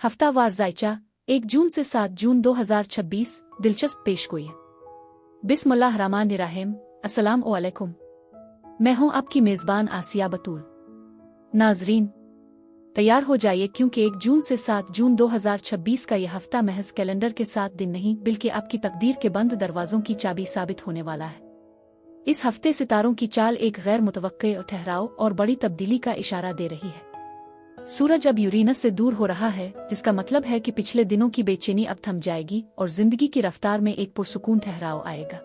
हफ्तावार जायचा 1 जून से 7 जून 2026 दिलचस्प पेशगोई है। बिस्मिल्लाहिर्रहमानिर्रहीम। अस्सलाम वालेकुम। मैं हूं आपकी मेज़बान आसिया बतूल। नाजरीन, तैयार हो जाइए क्योंकि 1 जून से 7 जून 2026 का यह हफ्ता महज कैलेंडर के 7 दिन नहीं बल्कि आपकी तकदीर के बंद दरवाजों की चाबी साबित होने वाला है। इस हफ्ते सितारों की चाल एक गैर मुतवक्के ठहराव और बड़ी तब्दीली का इशारा दे रही है। सूरज अब यूरेनस से दूर हो रहा है, जिसका मतलब है कि पिछले दिनों की बेचैनी अब थम जाएगी और जिंदगी की रफ्तार में एक पुरसुकून ठहराव आएगा।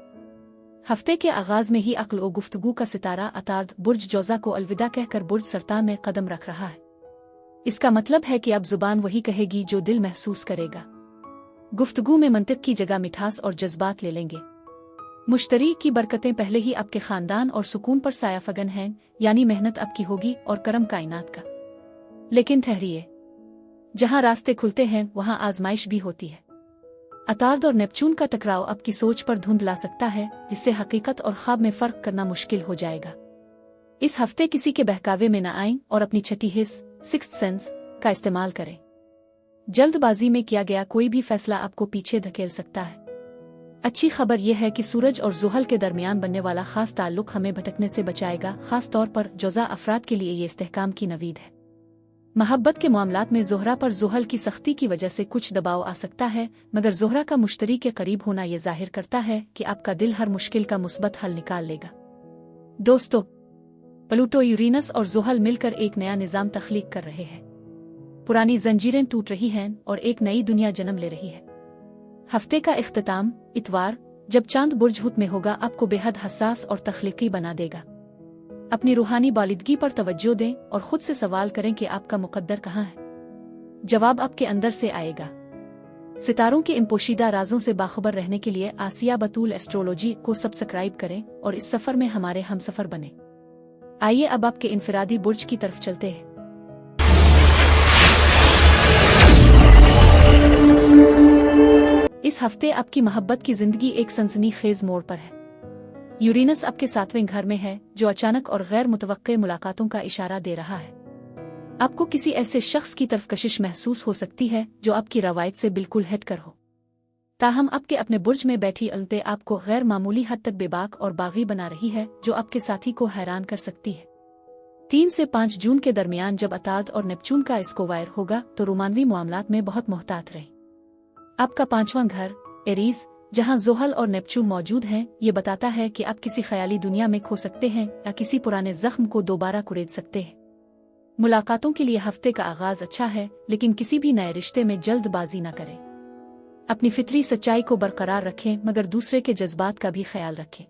हफ्ते के आगाज में ही अक्ल और गुफ्तगू का सितारा अतार्द बुर्ज जोजा को अलविदा कहकर बुर्ज सरतान में कदम रख रहा है। इसका मतलब है कि अब जुबान वही कहेगी जो दिल महसूस करेगा। गुफ्तगू में मंतिक की जगह मिठास और जज्बात ले लेंगे। मुश्तरी की बरकतें पहले ही आपके खानदान और सुकून पर साया फगन हैं, यानी मेहनत आपकी होगी और करम कायनात का। लेकिन ठहरिए, जहां रास्ते खुलते हैं वहां आजमाइश भी होती है। अतार्द और नेपच्यून का टकराव आपकी सोच पर धुंध ला सकता है, जिससे हकीकत और ख्वाब में फर्क करना मुश्किल हो जाएगा। इस हफ्ते किसी के बहकावे में न आएं और अपनी छठी हिस्स सिक्स्थ सेंस का इस्तेमाल करें। जल्दबाजी में किया गया कोई भी फैसला आपको पीछे धकेल सकता है। अच्छी खबर यह है कि सूरज और ज़ुहल के दरमियान बनने वाला खास ताल्लुक हमें भटकने से बचाएगा, खास तौर पर जोजा अफराद के लिए ये इस्तेहकाम की नवीद है। महब्बत के मामलात में ज़ोहरा पर ज़ुहल की सख्ती की वजह से कुछ दबाव आ सकता है, मगर ज़ोहरा का मुश्तरी के करीब होना ये जाहिर करता है कि आपका दिल हर मुश्किल का मुस्बत हल निकाल लेगा। दोस्तों, प्लूटो, यूरेनस और ज़ुहल मिलकर एक नया निज़ाम तख्लीक कर रहे हैं। पुरानी जंजीरें टूट रही हैं और एक नई दुनिया जन्म ले रही है। हफ्ते का इख्तिताम इतवार, जब चांद बुर्ज हुत में होगा, आपको बेहद हसास और तख्लीकी बना देगा। अपनी रूहानी बालिदगी पर तवज्जो दें और खुद से सवाल करें कि आपका मुकद्दर कहाँ है। जवाब आपके अंदर से आएगा। सितारों के इन पोशीदा राजों से बाखबर रहने के लिए आसिया बतूल एस्ट्रोलॉजी को सब्सक्राइब करें और इस सफर में हमारे हमसफर बने। आइए अब आपके इनफिरादी बुर्ज की तरफ चलते हैं। इस हफ्ते आपकी मोहब्बत की जिंदगी एक सनसनीखेज मोड़ पर है। यूरेनस आपके 7वें घर में है, जो अचानक और गैर मुतवक्के मुलाकातों का इशारा दे रहा है। आपको किसी ऐसे शख्स की तरफ कशिश महसूस हो सकती है जो आपकी रवायत से बिल्कुल हटकर हो। ताहम आपके अपने बुर्ज में बैठी अलते आपको गैर मामूली हद तक बेबाक और बागी बना रही है, जो आपके साथी को हैरान कर सकती है। 3 से 5 जून के दरमियान जब अतार्द और नेपच्यून का स्क्वायर होगा, तो रोमानवी मामलात में बहुत मोहतात रहें। आपका 5वां घर एरीज, जहां ज़ुहल और नेपच्यून मौजूद हैं, ये बताता है कि आप किसी ख्याली दुनिया में खो सकते हैं या किसी पुराने जख्म को दोबारा कुरेद सकते हैं। मुलाकातों के लिए हफ्ते का आगाज अच्छा है, लेकिन किसी भी नए रिश्ते में जल्दबाजी न करें। अपनी फितरी सच्चाई को बरकरार रखें, मगर दूसरे के जज्बात का भी ख्याल रखें।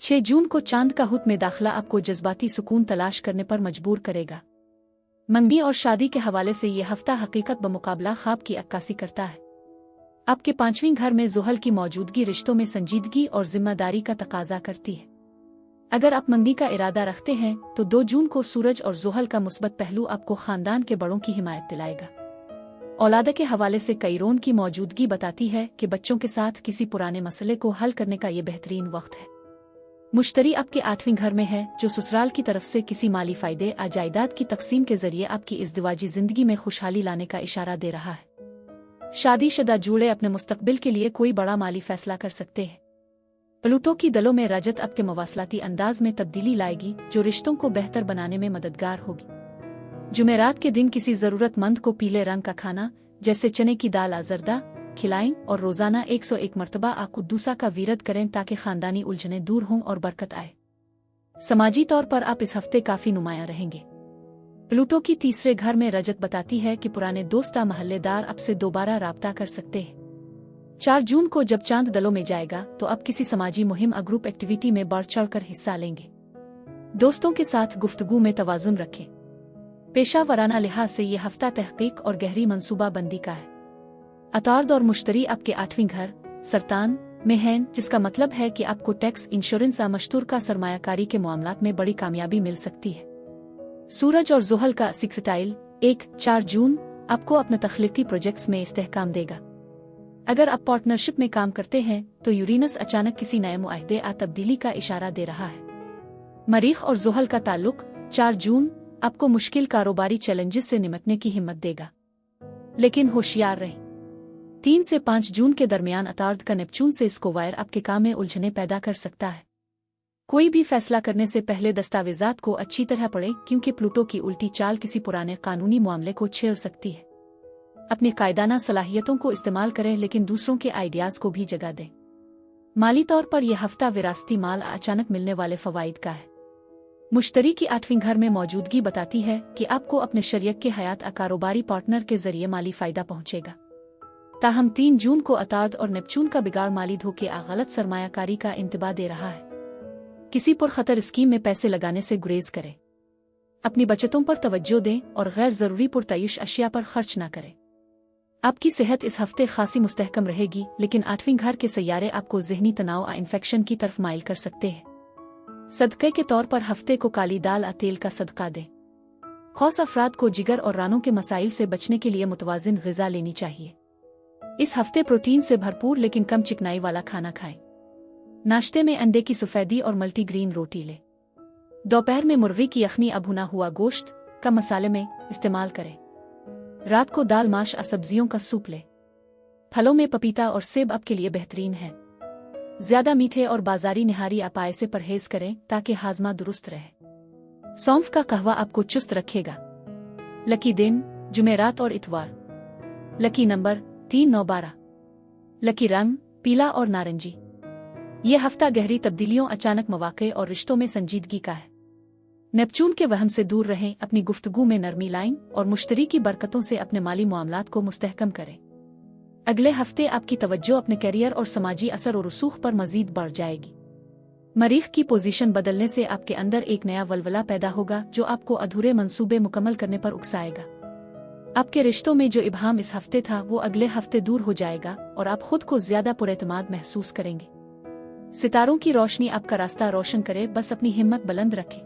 6 जून को चांद का हुत में दाखिला आपको जज्बाती सुकून तलाश करने पर मजबूर करेगा। मंगनी और शादी के हवाले से ये हफ्ता हकीकत बमुकाबला ख्वाब की अक्कासी करता है। आपके 5वें घर में ज़ुहल की मौजूदगी रिश्तों में संजीदगी और जिम्मेदारी का तकाजा करती है। अगर आप मंगनी का इरादा रखते हैं तो 2 जून को सूरज और ज़ुहल का मुस्बत पहलू आपको खानदान के बड़ों की हिमायत दिलाएगा। औलाद के हवाले से कैरोन की मौजूदगी बताती है कि बच्चों के साथ किसी पुराने मसले को हल करने का ये बेहतरीन वक्त है। मुश्तरी आपके 8वें घर में है, जो ससुराल की तरफ से किसी माली फायदे या जायदाद की तकसीम के जरिए आपकी इज़्दिवाजी जिंदगी में खुशहाली लाने का इशारा दे रहा है। शादीशुदा जोड़े अपने मुस्तकबिल के लिए कोई बड़ा माली फैसला कर सकते हैं। प्लूटो की दलों में रजत आपके मवासलाती अंदाज में तब्दीली लाएगी, जो रिश्तों को बेहतर बनाने में मददगार होगी। जुमेरात के दिन किसी जरूरतमंद को पीले रंग का खाना जैसे चने की दाल आजरदा खिलाएं और रोजाना 101 मरतबा आकुद्दूसा का वीरद करें, ताकि खानदानी उलझनें दूर हों और बरकत आए। समाजी तौर पर आप इस हफ्ते काफी नुमायां रहेंगे। प्लूटो की 3रे घर में रजत बताती है कि पुराने दोस्ता महल्लेदार आपसे दोबारा राब्ता कर सकते हैं। 4 जून को जब चांद दलों में जाएगा, तो आप किसी समाजी मुहिम या ग्रुप एक्टिविटी में बढ़ चढ़कर हिस्सा लेंगे। दोस्तों के साथ गुफ्तगू में तवाजुन रखें। पेशा वराना लिहाज से ये हफ्ता तहकीक और गहरी मंसूबा बंदी का है। अतार्द और मुश्तरी आपके 8वें घर सरतान में हैं, जिसका मतलब है कि आपको टैक्स, इंश्योरेंस या मशतूरका सरमायाकारी के मामलात में बड़ी कामयाबी मिल सकती है। सूरज और ज़ुहल का सिक्सटाइल 4 जून आपको अपने तख्लीकी प्रोजेक्ट्स में इस्तेहकाम देगा। अगर आप पार्टनरशिप में काम करते हैं तो यूरेनस अचानक किसी नए मुआहदे या तब्दीली का इशारा दे रहा है। मरीख और ज़ुहल का ताल्लुक 4 जून आपको मुश्किल कारोबारी चैलेंजेस से निपटने की हिम्मत देगा। लेकिन होशियार रहें। 3 से 5 जून के दरमियान अतार्द का नेपच्यून से स्क्वायर आपके काम में उलझने पैदा कर सकता है। कोई भी फैसला करने से पहले दस्तावेजात को अच्छी तरह पढ़ें, क्योंकि प्लूटो की उल्टी चाल किसी पुराने कानूनी मामले को छेड़ सकती है। अपनी कायदाना सलाहियतों को इस्तेमाल करें, लेकिन दूसरों के आइडियाज को भी जगह दें। माली तौर पर यह हफ्ता विरासती माल अचानक मिलने वाले फवाइद का है। मुश्तरी की 8वीं घर में मौजूदगी बताती है कि आपको अपने शरीक के हयात कारोबारी पार्टनर के जरिए माली फायदा पहुंचेगा। ताहम 3 जून को अतार्द और नेपच्यून का बिगाड़ माली धोखे या गलत सरमायाकारी का इंतबा दे रहा है। किसी पुरखतर स्कीम में पैसे लगाने से गुरेज करें। अपनी बचतों पर तवज्जो दें और गैर जरूरी पुरतयुश अशिया पर खर्च न करें। आपकी सेहत इस हफ्ते खासी मुस्तहकम रहेगी, लेकिन 8वीं घर के सैयारे आपको ज़हनी तनाव और इन्फेक्शन की तरफ माइल कर सकते हैं। सदक़े के तौर पर हफ्ते को काली दाल और तेल का सदका दें। खौस अफराद को जिगर और रानों के मसाइल से बचने के लिए मुतवाज़िन ग़िज़ा लेनी चाहिए। इस हफ्ते प्रोटीन से भरपूर लेकिन कम चिकनाई वाला खाना खाएं। नाश्ते में अंडे की सफ़ेदी और मल्टीग्रीन रोटी लें। दोपहर में मुर्गी की यखनी या भुना हुआ गोश्त कम मसाले में इस्तेमाल करें। रात को दाल माश और सब्जियों का सूप लें। फलों में पपीता और सेब आपके लिए बेहतरीन है। ज्यादा मीठे और बाजारी निहारी अपाए से परहेज करें ताकि हाजमा दुरुस्त रहे। सौंफ का कहवा आपको चुस्त रखेगा। लकी दिन जुमेरात और इतवार। Lucky number 3, 9, 12। लकी रंग पीला और नारंगी। यह हफ्ता गहरी तब्दीलियों, अचानक मौक़े और रिश्तों में संजीदगी का है। नेपच्यून के वहम से दूर रहें। अपनी गुफ्तगू में नरमी लाएं और मुश्तरी की बरकतों से अपने माली मामलात को मुस्तहकम करें। अगले हफ्ते आपकी तवज्जो अपने करियर और समाजी असर और रसूख पर मजीद बढ़ जाएगी। मरीख की पोजीशन बदलने से आपके अंदर एक नया वलवला पैदा होगा जो आपको अधूरे मंसूबे मुकम्मल करने पर उकसाएगा। आपके रिश्तों में जो इबहाम इस हफ्ते था वो अगले हफ्ते दूर हो जाएगा और आप खुद को ज्यादा पुरएतमाद महसूस करेंगे। सितारों की रोशनी आपका रास्ता रोशन करे, बस अपनी हिम्मत बुलंद रखें।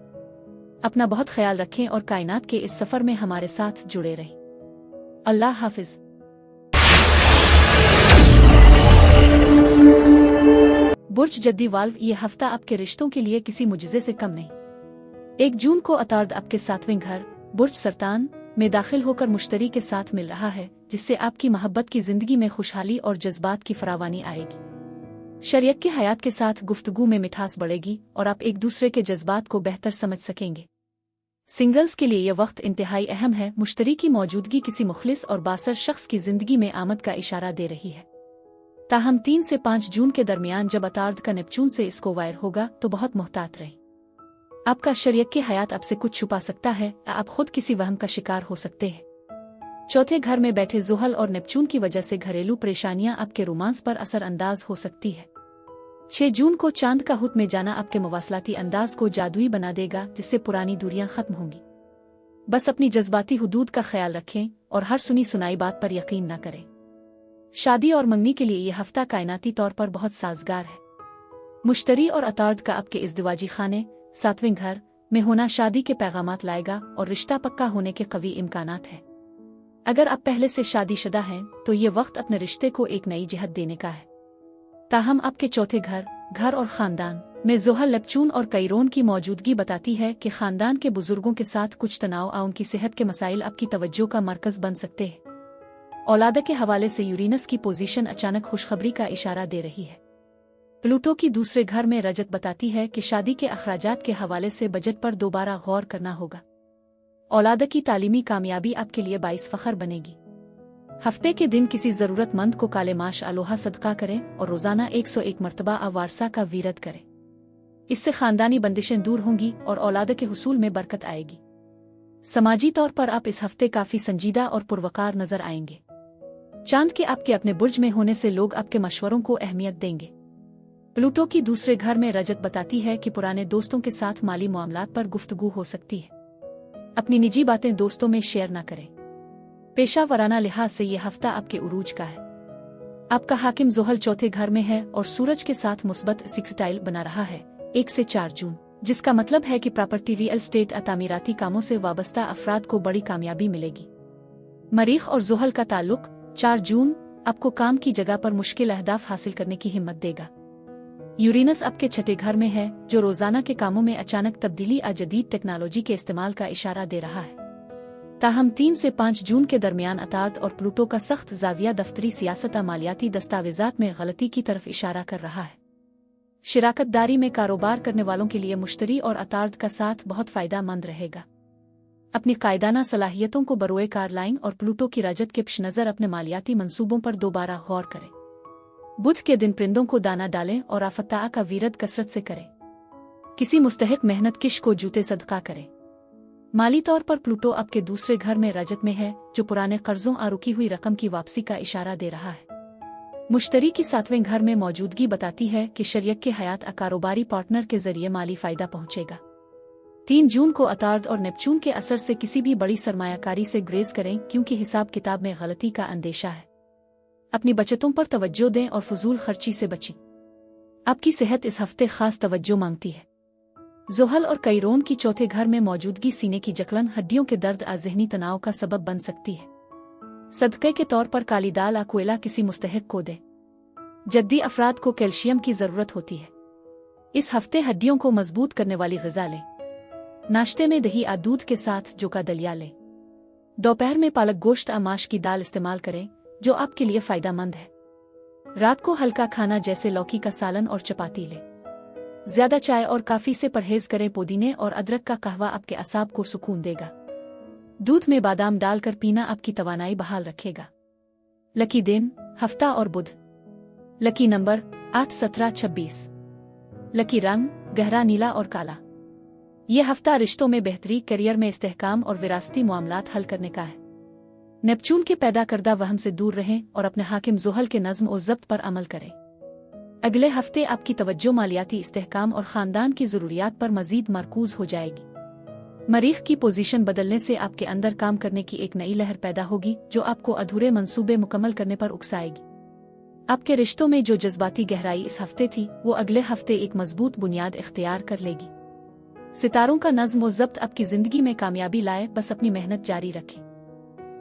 अपना बहुत ख्याल रखें और कायनात के इस सफर में हमारे साथ जुड़े रहें। अल्लाह हाफिज। बुर्ज जद्दी वाल्व, ये हफ्ता आपके रिश्तों के लिए किसी मुजिज़े से कम नहीं। 1 जून को अतार्द आपके 7वें घर बुर्ज सरतान में दाखिल होकर मुश्तरी के साथ मिल रहा है, जिससे आपकी मोहब्बत की जिंदगी में खुशहाली और जज्बात की फरावानी आएगी। शरीक के हयात के साथ गुफ्तगू में मिठास बढ़ेगी और आप एक दूसरे के जज्बात को बेहतर समझ सकेंगे। सिंगल्स के लिए यह वक्त इंतहाई अहम है। मुश्तरी की मौजूदगी किसी मुखलिस और बासर शख्स की जिंदगी में आमद का इशारा दे रही है। ताहम 3 से 5 जून के दरमियान जब अतार्द का नेपच्यून से स्क्वायर होगा तो बहुत मुहतात रहें। आपका शरीक के हयात आपसे कुछ छुपा सकता है या आप खुद किसी वहम का शिकार हो सकते हैं। चौथे घर में बैठे ज़ुहल और नेपच्यून की वजह से घरेलू परेशानियां आपके रोमांस पर असर अंदाज हो सकती है। 6 जून को चांद का हुत में जाना आपके मवासलाती अंदाज को जादुई बना देगा, जिससे पुरानी दूरियां खत्म होंगी। बस अपनी जज्बाती हुदूद का ख्याल रखें और हर सुनी सुनाई बात पर यकीन न करें। शादी और मंगनी के लिए यह हफ्ता कायनाती तौर पर बहुत साजगार है। मुश्तरी और अतार्द का आपके इज़्दिवाजी खाने 7वें घर में होना शादी के पैगामात लाएगा और रिश्ता पक्का होने के कवी इम्कानात हैं। अगर आप पहले से शादीशुदा हैं तो ये वक्त अपने रिश्ते को एक नई जिहत देने का है। ताहम आपके चौथे घर और खानदान में ज़ुहल, नेपच्यून और कैरोन की मौजूदगी बताती है कि खानदान के बुजुर्गों के साथ कुछ तनाव और उनकी सेहत के मसाइल आपकी तवज्जो का मरकज बन सकते हैं। औलाद के हवाले से यूरेनस की पोजीशन अचानक खुशखबरी का इशारा दे रही है। प्लूटो की दूसरे घर में रजत बताती है कि शादी के अखराजात के हवाले से बजट पर दोबारा गौर करना होगा। औलाद की तालीमी कामयाबी आपके लिए बाइस फखर बनेगी। हफ्ते के दिन किसी जरूरतमंद को काले माश अलोहा सदका करें और रोजाना 101 मरतबा अवारसा का वीरत करें। इससे खानदानी बंदिशें दूर होंगी और औलाद के हुसूल में बरकत आएगी। समाजी तौर पर आप इस हफ्ते काफी संजीदा और पुरवकार नजर आएंगे। चांद के आपके अपने बुर्ज में होने से लोग आपके मशवरों को अहमियत देंगे। प्लूटो की दूसरे घर में रजत बताती है कि पुराने दोस्तों के साथ माली मामलात पर गुफ्तगू हो सकती है। अपनी निजी बातें दोस्तों में शेयर न करें। पेशा वराना लिहाज से यह हफ्ता आपके उरूज का है। आपका हाकिम ज़ुहल चौथे घर में है और सूरज के साथ मुस्बत सिक्सटाइल बना रहा है 1 से 4 जून, जिसका मतलब है कि प्रॉपर्टी, रियल स्टेट, तामीराती कामों से वाबस्ता अफराद को बड़ी कामयाबी मिलेगी। मरीख और ज़ुहल का ताल्लुक 4 जून आपको काम की जगह पर मुश्किल अहदाफ हासिल करने की हिम्मत देगा। यूरेनस आपके छठे घर में है जो रोजाना के कामों में अचानक तब्दीली और जदीद टेक्नोलॉजी के इस्तेमाल का इशारा दे रहा है। ताहम 3 से 5 जून के दरमियान अतार्द और प्लूटो का सख्त जाविया दफ्तरी सियासत मालियाती दस्तावेजात में गलती की तरफ इशारा कर रहा है। शिराकतदारी में कारोबार करने वालों के लिए मुश्तरी और अतार्द का साथ बहुत फायदेमंद रहेगा। अपनी कायदाना सलाहियतों को बरोए कार लाएं और प्लूटो की रजत के पेश नज़र अपने मालियाती मंसूबों पर दोबारा गौर करें। बुध के दिन परिंदों को दाना डालें और आफताह का वीरद कसरत से करें। किसी मुस्तहिक मेहनत किश को जूते सदका करें। माली तौर पर प्लूटो आपके दूसरे घर में रजत में है, जो पुराने कर्जों और रुकी हुई रकम की वापसी का इशारा दे रहा है। मुश्तरी की 7वें घर में मौजूदगी बताती है कि शरीक के हयात कारोबारी पार्टनर के जरिए माली फायदा पहुंचेगा। 3 जून को अतार्द और नेपचून के असर से किसी भी बड़ी सरमायाकारी से ग्रेज करें, क्योंकि हिसाब किताब में गलती का अंदेशा है। अपनी बचतों पर तवज्जो दें और फजूल खर्ची से बचें। आपकी सेहत इस हफ्ते खास तवज्जो मांगती है। ज़ोहल और कैरोन की चौथे घर में मौजूदगी सीने की जकड़न, हड्डियों के दर्द और ज़हनी तनाव का सबब बन सकती है। सदक़े के तौर पर काली दाल या कोयला किसी मुस्तहिक को दे। जद्दी अफराद को कैल्शियम की ज़रूरत होती है। इस हफ्ते हड्डियों को मजबूत करने वाली ग़िज़ा लें। नाश्ते में दही या दूध के साथ जौ का दलिया लें। दोपहर में पालक गोश्त या माश की दाल इस्तेमाल करें, जो आपके लिए फ़ायदेमंद है। रात को हल्का खाना जैसे लौकी का सालन और चपाती लें। ज्यादा चाय और काफी से परहेज करें। पुदीने और अदरक का कहवा आपके असाब को सुकून देगा। दूध में बादाम डालकर पीना आपकी तवानाई बहाल रखेगा। लकी दिन हफ्ता और बुध। Lucky number 8, 17, 26। लकी रंग गहरा नीला और काला। यह हफ्ता रिश्तों में बेहतरी, करियर में इस्तेहकाम और विरासती मामलात हल करने का है। नेपचून के पैदा करदा वहम से दूर रहें और अपने हाकिम ज़ोहल के नज़्म और ज़ब्त पर अमल करें। अगले हफ्ते आपकी तवज्जो मालियाती इस्तेहकाम और ख़ानदान की ज़रूरियात पर मज़ीद मरकूज़ हो जाएगी। मरीख़ की पोजीशन बदलने से आपके अंदर काम करने की एक नई लहर पैदा होगी, जो आपको अधूरे मंसूबे मुकम्मल करने पर उकसाएगी। आपके रिश्तों में जो जज्बाती गहराई इस हफ्ते थी, वो अगले हफ्ते एक मजबूत बुनियाद इख्तियार कर लेगी। सितारों का नज़्म और ज़ब्त आपकी ज़िंदगी में कामयाबी लाए, बस अपनी मेहनत जारी रखें।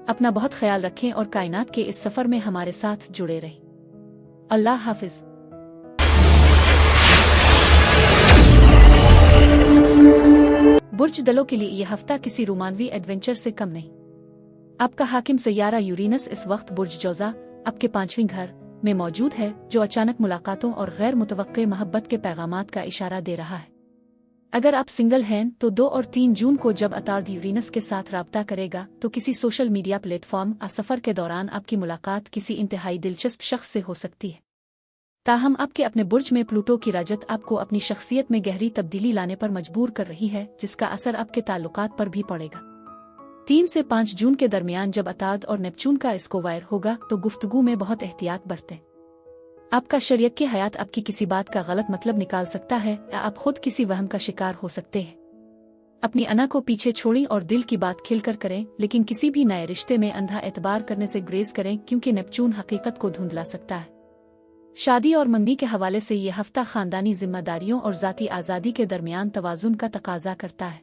अपना बहुत ख्याल रखें और कायनात के इस सफ़र में हमारे साथ जुड़े रहें। अल्लाह हाफिज़। बुर्ज दलों के लिए यह हफ्ता किसी रोमानवी एडवेंचर से कम नहीं। आपका हाकिम सैयारा यूरेनस इस वक्त बुर्ज जौज़ा आपके 5वें घर में मौजूद है, जो अचानक मुलाकातों और गैर मुतवक्के मोहब्बत के पैगामात का इशारा दे रहा है। अगर आप सिंगल हैं तो 2 और 3 जून को जब अतार्द यूरेनस के साथ राब्ता करेगा, तो किसी सोशल मीडिया प्लेटफॉर्म या सफ़र के दौरान आपकी मुलाकात किसी इंतहाई दिलचस्प शख्स से हो सकती है। ताहम आपके अपने बुर्ज में प्लूटो की रजत आपको अपनी शख्सियत में गहरी तब्दीली लाने पर मजबूर कर रही है, जिसका असर आपके ताल्लुकात पर भी पड़ेगा। 3 से 5 जून के दरमियान जब अतार्द और नेपचून का स्क्वायर होगा, तो गुफ्तगू में बहुत एहतियात बरतें। आपका शरीयत के हयात आपकी किसी बात का गलत मतलब निकाल सकता है, या आप खुद किसी वहम का शिकार हो सकते हैं। अपनी अना को पीछे छोड़ें और दिल की बात खिलकर करें, लेकिन किसी भी नए रिश्ते में अंधा एतबार करने से ग्रेज करें, क्योंकि नेपचून हकीकत को धुंधला सकता है। शादी और मंदी के हवाले से ये हफ्ता खानदानी जिम्मेदारियों और ज़ाती आज़ादी के दरमियान तवाज़ुन का तकाजा करता है।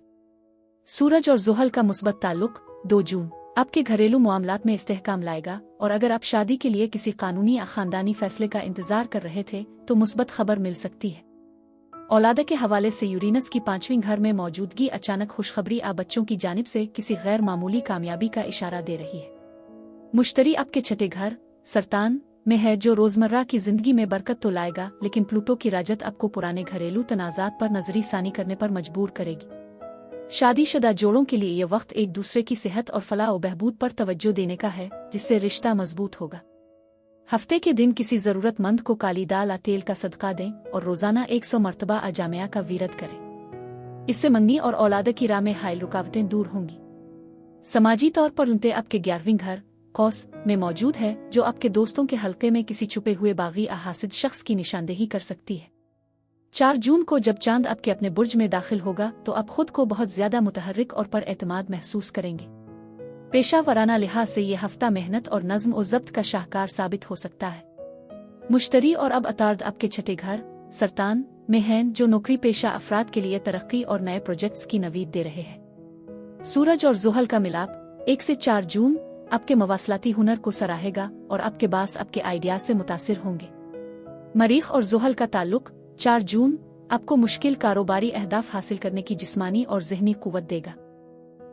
सूरज और ज़ोहल का मुस्बत ताल्लुक 2 जून आपके घरेलू मामलात में इस्तेहकाम लाएगा, और अगर आप शादी के लिए किसी कानूनी या खानदानी फैसले का इंतजार कर रहे थे, तो मुस्बत खबर मिल सकती है। औलाद के हवाले से यूरेनस की 5वें घर में मौजूदगी अचानक खुशखबरी आ बच्चों की जानिब से किसी गैर मामूली कामयाबी का इशारा दे रही है। मुश्तरी आपके 6ठे घर सरतान में है, जो रोजमर्रा की जिंदगी में बरकत तो लाएगा, लेकिन प्लूटो की रजत आपको पुराने घरेलू तनाज़ात पर नजरी सानी करने पर मजबूर करेगी। शादीशुदा जोड़ों के लिए यह वक्त एक दूसरे की सेहत और फलाह और बहबूद पर तवज्जो देने का है, जिससे रिश्ता मजबूत होगा। हफ्ते के दिन किसी जरूरतमंद को काली दाल या तेल का सदका दें और रोजाना 100 मरतबा अजामिया का वीरद करें। इससे मंगनी और औलाद की राह में हाइल रुकावटें दूर होंगी। समाजी तौर पर उनते आपके 11वें घर कौस में मौजूद है, जो आपके दोस्तों के हल्के में किसी छुपे हुए बागी या हासिद शख्स की निशानदेही कर सकती है। 4 जून को जब चांद आपके अपने बुर्ज में दाखिल होगा, तो आप खुद को बहुत ज्यादा मुतहर्रिक और पर एतमाद महसूस करेंगे। पेशा वराना लिहाज से ये हफ्ता मेहनत और नज्म और ज़ब्त का शाहकार साबित हो सकता है। मुश्तरी और अब अतार्द आपके 6ठे घर सरतान में हैं, जो नौकरी पेशा अफराद के लिए तरक्की और नए प्रोजेक्ट्स की नवीद दे रहे हैं। सूरज और ज़ोहल का मिलाप 1 से 4 जून आपके मवासलाती हुनर को सराहेगा और आपके बास आपके आइडियाज से मुतासिर होंगे। मरीख और ज़ोहल का ताल्लुक 4 जून आपको मुश्किल कारोबारी अहदाफ हासिल करने की जिस्मानी और ज़हनी कुव्वत देगा।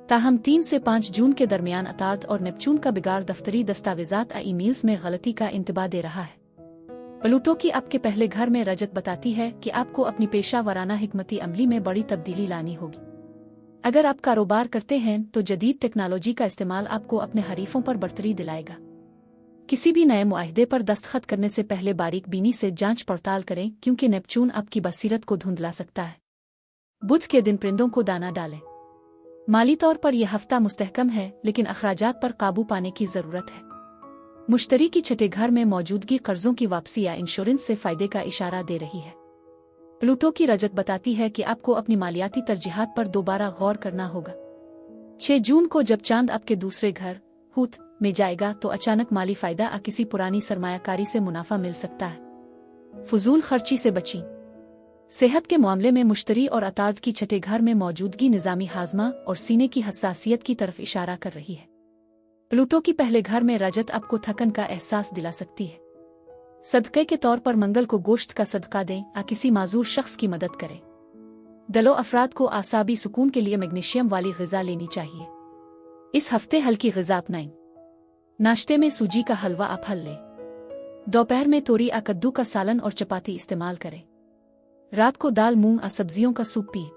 ताहम 3 से 5 जून के दरमियान अतार्द और नेपच्यून का बिगाड़ दफ्तरी दस्तावेजात और ईमेल्स में गलती का इंतबा दे रहा है। प्लूटो की आपके पहले घर में रजत बताती है कि आपको अपनी पेशा वराना हिकमती अमली में बड़ी तब्दीली लानी होगी। अगर आप कारोबार करते हैं तो जदीद टेक्नोलॉजी का इस्तेमाल आपको अपने हरीफों पर बढ़तरी दिलाएगा। किसी भी नए मुआहदे पर दस्तखत करने से पहले बारीक बीनी से जांच पड़ताल करें, क्योंकि नेपच्यून आपकी बसीरत को धुंधला सकता है। बुध के दिन परिंदों को दाना डालें। माली तौर पर यह हफ्ता मुस्तहकम है, लेकिन अखराजात पर काबू पाने की जरूरत है। मुश्तरी की छठे घर में मौजूदगी कर्जों की वापसी या इंश्योरेंस से फायदे का इशारा दे रही है। प्लूटो की रजत बताती है कि आपको अपनी मालियाती तरजीहात पर दोबारा गौर करना होगा। 6 जून को जब चांद आपके दूसरे घर हूत में जाएगा तो अचानक माली फायदा या किसी पुरानी सरमायाकारी से मुनाफा मिल सकता है। फजूल खर्ची से बचें। सेहत के मामले में मुश्तरी और अतार्द की छठे घर में मौजूदगी निज़ामी हाजमा और सीने की हसासियत की तरफ इशारा कर रही है। प्लूटो की पहले घर में रजत आपको थकन का एहसास दिला सकती है। सदक़े के तौर पर मंगल को गोश्त का सदका दें या किसी माजूर शख्स की मदद करें। दलो अफराद को आसाबी सुकून के लिए मैग्नीशियम वाली ग़िज़ा लेनी चाहिए। इस हफ्ते हल्की ग़िज़ा अपनाएं। नाश्ते में सूजी का हलवा आप हल लें। दोपहर में तोरी या कद्दू का सालन और चपाती इस्तेमाल करें। रात को दाल मूंग या सब्जियों का सूप पिए।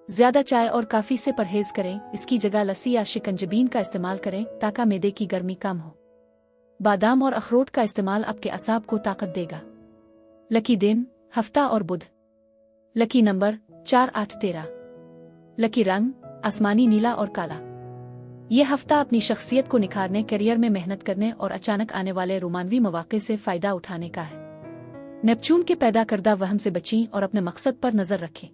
ज्यादा चाय और काफी से परहेज करें, इसकी जगह लस्सी या शिकंजबीन का इस्तेमाल करें ताकि मैदे की गर्मी कम हो। बादाम और अखरोट का इस्तेमाल आपके असाब को ताकत देगा। लकी दिन हफ्ता और बुध। Lucky number 4, 8, 13। लकी रंग आसमानी, नीला और काला। यह हफ्ता अपनी शख्सियत को निखारने, करियर में मेहनत करने और अचानक आने वाले रोमानवी मौके से फायदा उठाने का है। नेपच्यून के पैदा करदा वहम से बचें और अपने मकसद पर नजर रखें।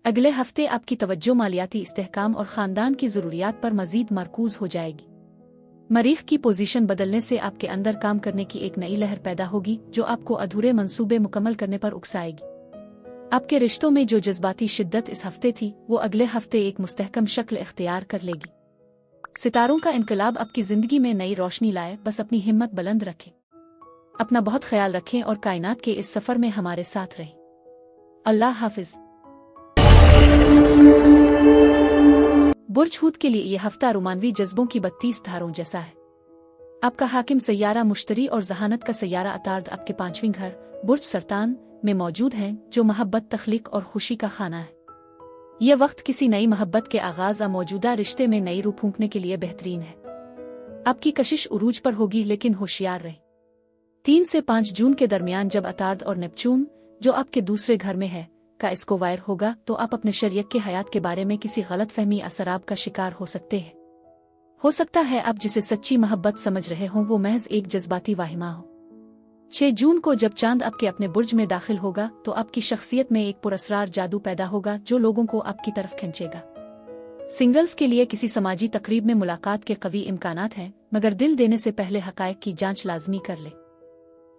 अगले हफ्ते आपकी तवज्जो मालियाती इस्तेहकाम और खानदान की जरूरियात पर मजीद मरकूज हो जाएगी। मरीख की पोजीशन बदलने से आपके अंदर काम करने की एक नई लहर पैदा होगी जो आपको अधूरे मंसूबे मुकम्मल करने पर उकसाएगी। आपके रिश्तों में जो जज्बाती शिद्दत इस हफ्ते थी वो अगले हफ्ते एक मुस्तहकम शक्ल इख्तियार कर लेगी। सितारों का इनकलाब आपकी जिंदगी में नई रोशनी लाए, बस अपनी हिम्मत बुलंद रखें। अपना बहुत ख्याल रखें और कायनात के इस सफर में हमारे साथ रहें। अल्लाह हाफिज। बुर्ज हूत के लिए यह हफ्ता रोमानवी जज्बों की 32 धारों जैसा है। आपका हाकिम सैयारा मुश्तरी और जहानत का सैयारा अतार्द आपके 5वें घर बुर्ज सरतान में मौजूद हैं, जो मोहब्बत, तख्लीक और खुशी का खाना है। यह वक्त किसी नई मोहब्बत के आगाज या मौजूदा रिश्ते में नई रूह फूंकने के लिए बेहतरीन है। आपकी कशिश उरूज पर होगी, लेकिन होशियार रहे। 3 से 5 जून के दरमियान जब अतार्द और नेपच्यून, जो आपके दूसरे घर में है, का इसको वायर होगा तो आप अपने शरीयत के हयात के बारे में किसी गलत फहमी या शराब का शिकार हो सकते हैं। हो सकता है आप जिसे सच्ची मोहब्बत समझ रहे हों वो महज एक जज्बाती वाहिमा हो। 6 जून को जब चांद आपके अपने बुर्ज में दाखिल होगा तो आपकी शख्सियत में एक पुरअसरार जादू पैदा होगा जो लोगों को आपकी तरफ खींचेगा। सिंगल्स के लिए किसी समाजी तकरीब में मुलाकात के कवी इम्कानात हैं, मगर दिल देने से पहले हकायक की जांच लाजमी कर ले।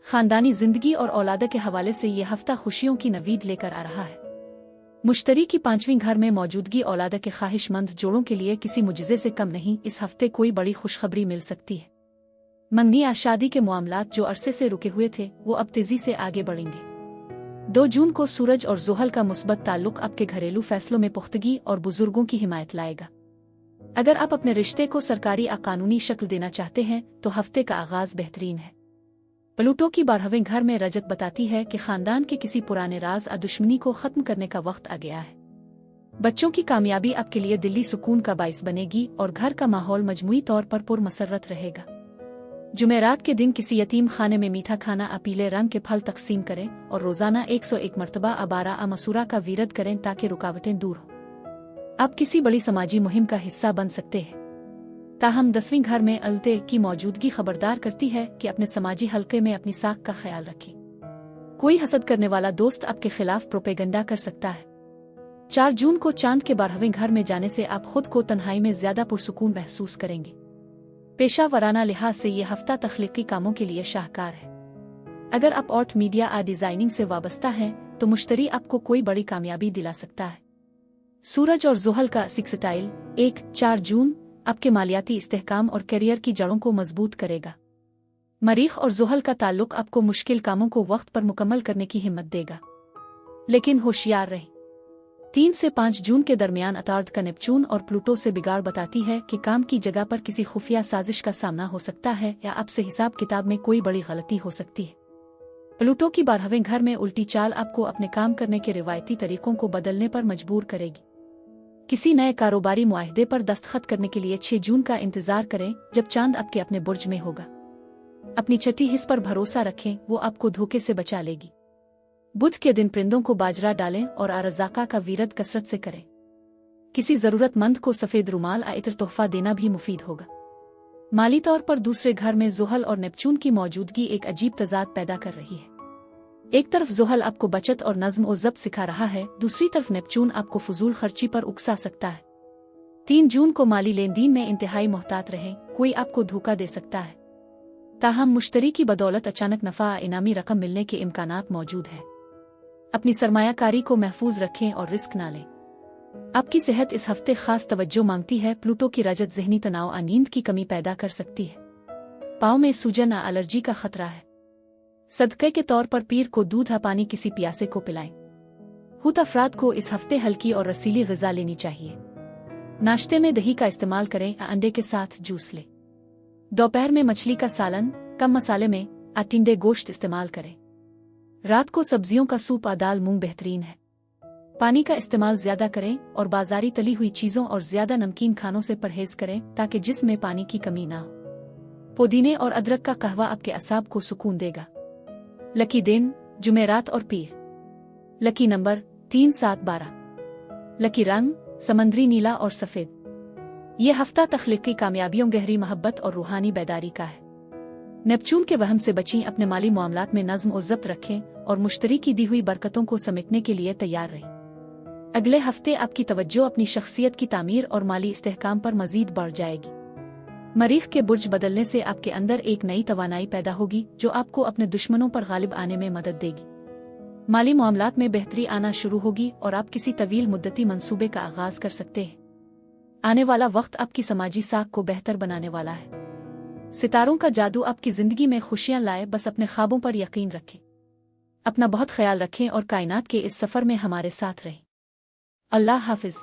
खानदानी जिंदगी और औलाद के हवाले से यह हफ्ता खुशियों की नवीद लेकर आ रहा है। मुश्तरी की 5वीं घर में मौजूदगी औलाद के ख्वाहिशमंद जोड़ों के लिए किसी मुजज़े से कम नहीं। इस हफ्ते कोई बड़ी खुशखबरी मिल सकती है। मंगनी या शादी के मामलात जो अरसे से रुके हुए थे वो अब तेजी से आगे बढ़ेंगे। 2 जून को सूरज और ज़ुहल का मुस्बत ताल्लुक आपके घरेलू फैसलों में पुख्तगी और बुजुर्गों की हिमायत लाएगा। अगर आप अपने रिश्ते को सरकारी या कानूनी शक्ल देना चाहते हैं तो हफ्ते का आगाज बेहतरीन है। प्लूटो की 12वें घर में रजत बताती है कि खानदान के किसी पुराने राज या दुश्मनी को खत्म करने का वक्त आ गया है। बच्चों की कामयाबी आपके लिए दिली सुकून का बाइस बनेगी और घर का माहौल मजमूई तौर पर पुरमसरत रहेगा। जुमेरात के दिन किसी यतीम खाने में मीठा खाना या पीले रंग के फल तकसीम करें और रोजाना 101 मरतबा अबारा आ मसूरा का वीरद करें ताकि रुकावटें दूर हो। आप किसी बड़ी समाजी मुहिम का हिस्सा बन सकते हैं। ताहम 10वीं घर में अलते की मौजूदगी खबरदार करती है कि अपने समाजी हलके में अपनी साख का ख्याल रखें। कोई हसद करने वाला दोस्त आपके खिलाफ प्रोपेगेंडा कर सकता है। 4 जून को चांद के 12वें घर में जाने से आप खुद को तन्हाई में ज्यादा पुरसुकून महसूस करेंगे। पेशा वराना लिहाज से ये हफ्ता तख्लीकी कामों के लिए शाहकार है। अगर आप आर्ट, मीडिया या डिजाइनिंग से वाबस्ता हैं तो मुश्तरी आपको कोई बड़ी कामयाबी दिला सकता है। सूरज और ज़ुहल का सिक्सटाइल 1-4 जून आपके मालियाती इस्तेहकाम और करियर की जड़ों को मजबूत करेगा। मरीख और ज़ुहल का ताल्लुक आपको मुश्किल कामों को वक्त पर मुकम्मल करने की हिम्मत देगा, लेकिन होशियार रहें। 3 से 5 जून के दरमियान अतार्द का नेपच्यून और प्लूटो से बिगाड़ बताती है कि काम की जगह पर किसी खुफिया साजिश का सामना हो सकता है या आपसे हिसाब किताब में कोई बड़ी गलती हो सकती है। प्लूटो की 12वें घर में उल्टी चाल आपको अपने काम करने के रिवायती तरीकों को बदलने पर मजबूर करेगी। किसी नए कारोबारी मुआहदे पर दस्तखत करने के लिए 6 जून का इंतजार करें जब चांद आपके अपने बुर्ज में होगा। अपनी छठी हिस्स पर भरोसा रखें, वो आपको धोखे से बचा लेगी। बुध के दिन परिंदों को बाजरा डालें और आरज़ाका का वीरद कसरत से करें। किसी जरूरतमंद को सफेद रुमाल या इत्र तोहफा देना भी मुफीद होगा। माली तौर पर दूसरे घर में ज़ुहल और नेपच्यून की मौजूदगी एक अजीब तजाद पैदा कर रही है। एक तरफ ज़ुहल आपको बचत और नज़्म और ज़ब्त सिखा रहा है, दूसरी तरफ नेपच्यून आपको फजूल खर्ची पर उकसा सकता है। 3 जून को माली लेन देन में इंतहाई मोहतात रहें, कोई आपको धोखा दे सकता है। ताहम मुश्तरी की बदौलत अचानक नफ़ा इनामी रकम मिलने के इम्कानात मौजूद है। अपनी सरमायाकारी को महफूज रखें और रिस्क ना लें। आपकी सेहत इस हफ्ते खास तवज्जो मांगती है। प्लूटो की रजत ज़हनी तनाव और नींद की कमी पैदा कर सकती है। पाँव में सूजन या एलर्जी का खतरा है। सदक़े के तौर पर पीर को दूध या पानी किसी प्यासे को पिलाएं। हुत अफराद को इस हफ्ते हल्की और रसीली ग़िज़ा लेनी चाहिए। नाश्ते में दही का इस्तेमाल करें या अंडे के साथ जूस लें। दोपहर में मछली का सालन कम मसाले में टिंडे गोश्त इस्तेमाल करें। रात को सब्जियों का सूप या दाल मूंग बेहतरीन है। पानी का इस्तेमाल ज्यादा करें और बाजारी तली हुई चीजों और ज्यादा नमकीन खानों से परहेज करें ताकि जिस्म में पानी की कमी ना हो। पुदीने और अदरक का कहवा आपके असाब को सुकून देगा। लकी दिन जुमेरात और पीर। Lucky number 3, 7, 12। लकी रंग समंदरी नीला और सफेद। ये हफ्ता तख्लीकी कामयाबियों, गहरी मोहब्बत और रूहानी बेदारी का है। नेपच्यून के वहम से बचें, अपने माली मामलात में नज़्म और ज़ब्त रखें और मुश्तरी की दी हुई बरकतों को समेटने के लिए तैयार रहें। अगले हफ्ते आपकी तवज्जो अपनी शख्सियत की तामीर और माली इस्तेहकाम पर मजीद बढ़ जाएगी। मरीख के बुर्ज बदलने से आपके अंदर एक नई तवानाई पैदा होगी जो आपको अपने दुश्मनों पर गालिब आने में मदद देगी। माली मामलात में बेहतरी आना शुरू होगी और आप किसी तवील मुद्दती मंसूबे का आगाज कर सकते हैं। आने वाला वक्त आपकी समाजी साख को बेहतर बनाने वाला है। सितारों का जादू आपकी जिंदगी में खुशियां लाए, बस अपने ख्वाबों पर यकीन रखें। अपना बहुत ख्याल रखें और कायनात के इस सफर में हमारे साथ रहें। अल्लाह हाफिज।